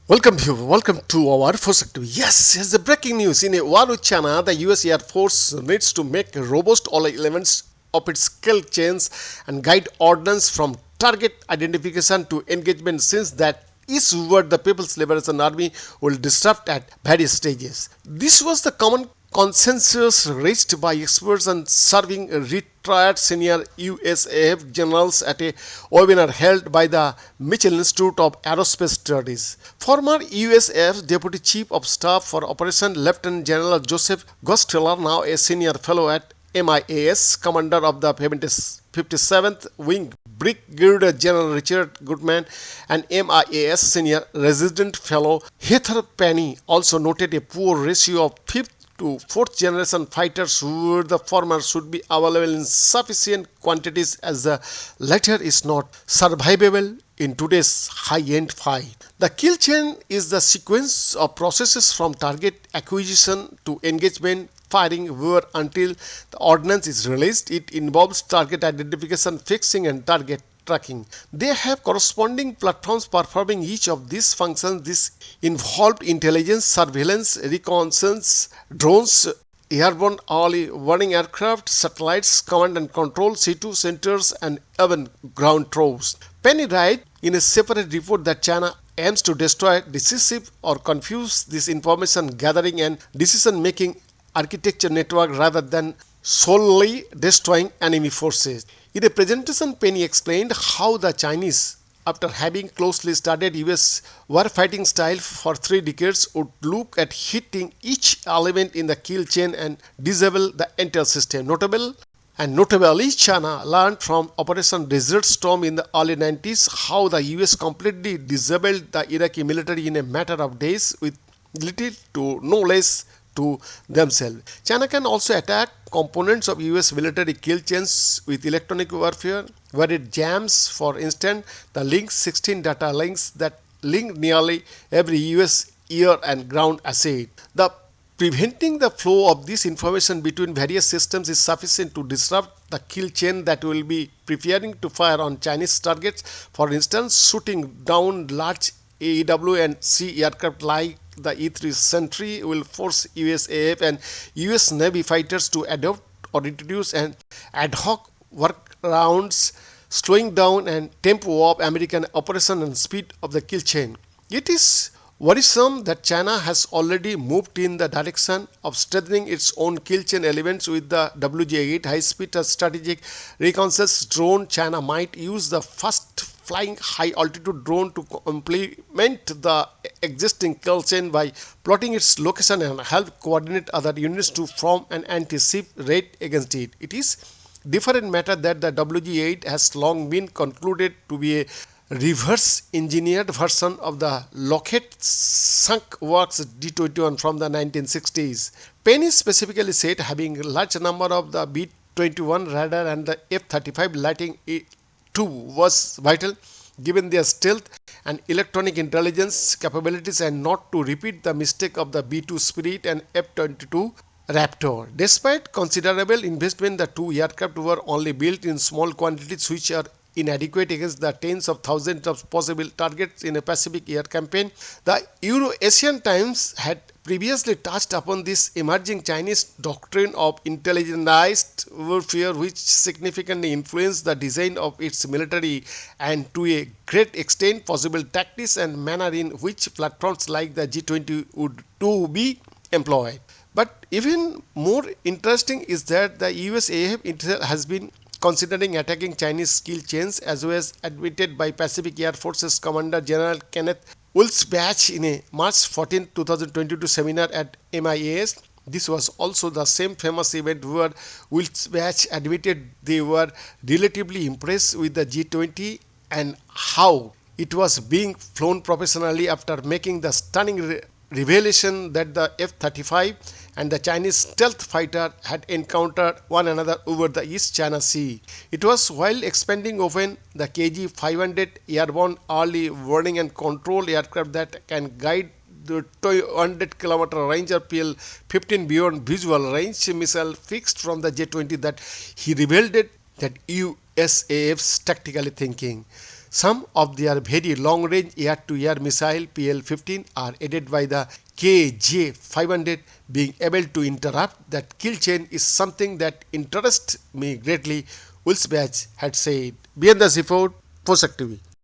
Welcome to our first activity. Yes, the breaking news. In a war with China, the US Air Force needs to make robust all elements of its kill chains and guide ordnance from target identification to engagement, since that is what the People's Liberation Army will disrupt at various stages. This was the common consensus reached by experts and serving retired senior USAF generals at a webinar held by the Mitchell Institute of Aerospace Studies. Former USAF Deputy Chief of Staff for Operation Lieutenant General Joseph Gosteller, now a senior fellow at MIAS, commander of the 57th Wing Brigadier General Richard Goodman, and MIAS senior resident fellow Heather Penny also noted a poor ratio of fifth to fourth generation fighters, where the former should be available in sufficient quantities as the latter is not survivable in today's high-end fight. The kill chain is the sequence of processes from target acquisition to engagement firing, where until the ordnance is released, it involves target identification, fixing, and target tracking. They have corresponding platforms performing each of these functions. This involved intelligence, surveillance, reconnaissance, drones, airborne early warning aircraft, satellites, command and control, C2 centers, and even ground troops. Penny writes in a separate report that China aims to destroy, deceive, or confuse this information gathering and decision making architecture network rather than solely destroying enemy forces. In a presentation, Penny explained how the Chinese, after having closely studied US warfighting style for 3 decades, would look at hitting each element in the kill chain and disable the entire system. Notably, China learned from Operation Desert Storm in the early 90s how the US completely disabled the Iraqi military in a matter of days with little to no less to themselves. China can also attack components of US military kill chains with electronic warfare, where it jams, for instance, the Link 16 data links that link nearly every US air and ground asset. The preventing the flow of this information between various systems is sufficient to disrupt the kill chain that will be preparing to fire on Chinese targets. For instance, shooting down large AEW and C aircraft like the E-3 Sentry will force USAF and US Navy fighters to adopt or introduce an ad hoc workarounds, slowing down and tempo of American operation and speed of the kill chain. It is worrisome that China has already moved in the direction of strengthening its own kill chain elements with the WJ-8 high-speed strategic reconnaissance drone. China might use the first flying high-altitude drone to complement the existing kill chain by plotting its location and help coordinate other units to form an anti-ship raid against it. It is different matter that the WG-8 has long been concluded to be a reverse-engineered version of the Lockheed Sunk Works D-21 from the 1960s. Penny specifically said having a large number of the B-21 radar and the F-35 Lightning II was vital, given their stealth and electronic intelligence capabilities, and not to repeat the mistake of the B-2 Spirit and F-22 Raptor. Despite considerable investment, the two aircraft were only built in small quantities, which are inadequate against the tens of thousands of possible targets in a Pacific air campaign. The Euro-Asian Times had previously touched upon this emerging Chinese doctrine of intelligentized warfare, which significantly influenced the design of its military and to a great extent possible tactics and manner in which platforms like the G-20 would to be employed. But even more interesting is that the USAF has been considering attacking Chinese kill chains, as was admitted by Pacific Air Forces Commander General Kenneth Wulfsbach in a March 14, 2022 seminar at MIAS. This was also the same famous event where Wulfsbach admitted they were relatively impressed with the G-20 and how it was being flown professionally, after making the stunning revelation that the F-35 and the Chinese stealth fighter had encountered one another over the East China Sea. It was while expanding often the KG-500 airborne early warning and control aircraft that can guide the 200-kilometer range or PL-15 beyond visual range missile fixed from the J-20 that he revealed that USAF's tactically thinking. Some of their very long-range air-to-air missile PL-15 are aided by the KJ-500. Being able to interrupt that kill chain is something that interests me greatly, Wilsbach had said. Beyond the report, Posak TV.